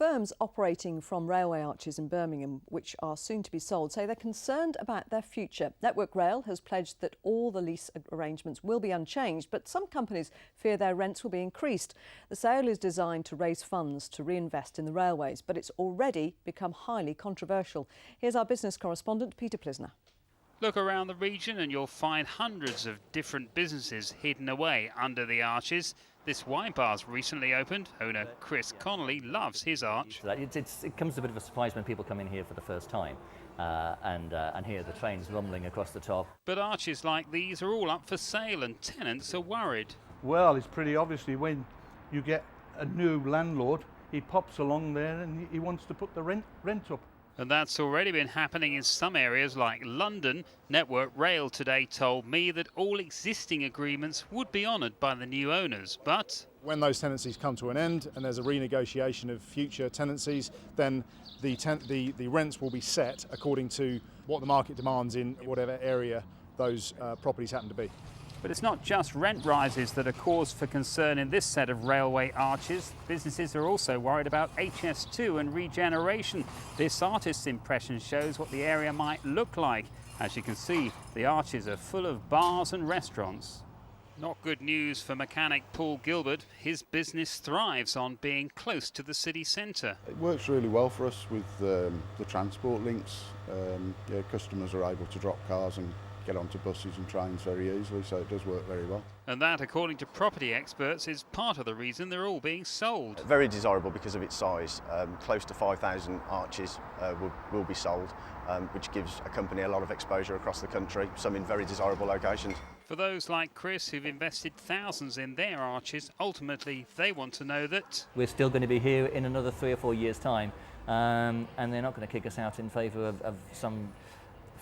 Firms operating from railway arches in Birmingham, which are soon to be sold, say they're concerned about their future. Network Rail has pledged that all the lease arrangements will be unchanged, but some companies fear their rents will be increased. The sale is designed to raise funds to reinvest in the railways, but it's already become highly controversial. Here's our business correspondent, Peter Plisner. Look around the region and you'll find hundreds of different businesses hidden away under the arches. This wine bar's recently opened. Owner Chris Connolly loves his arch. It comes as a bit of a surprise when people come in here for the first time and hear the trains rumbling across the top. But arches like these are all up for sale and tenants are worried. Well, it's pretty obviously when you get a new landlord, he pops along there and he wants to put the rent up. And that's already been happening in some areas like London. Network Rail today told me that all existing agreements would be honoured by the new owners, but when those tenancies come to an end and there's a renegotiation of future tenancies, then the rents will be set according to what the market demands in whatever area those properties happen to be. But it's not just rent rises that are cause for concern in this set of railway arches. Businesses are also worried about HS2 and regeneration. This artist's impression shows what the area might look like. As you can see, the arches are full of bars and restaurants. Not good news for mechanic Paul Gilbert. His business thrives on being close to the city centre. It works really well for us with the transport links. Customers are able to drop cars and get onto buses and trains very easily, so it does work very well. And that, according to property experts, is part of the reason they're all being sold. Very desirable because of its size. Close to 5,000 arches will be sold, which gives a company a lot of exposure across the country, some in very desirable locations. For those like Chris who've invested thousands in their arches, ultimately they want to know that We're still going to be here in another 3 or 4 years' time, and they're not going to kick us out in favour of some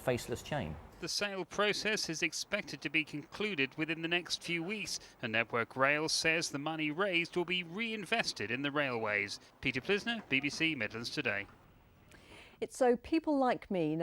faceless chain. the sale process is expected to be concluded within the next few weeks, and Network Rail says the money raised will be reinvested in the railways. Peter Plisner, BBC Midlands Today. It's so people like me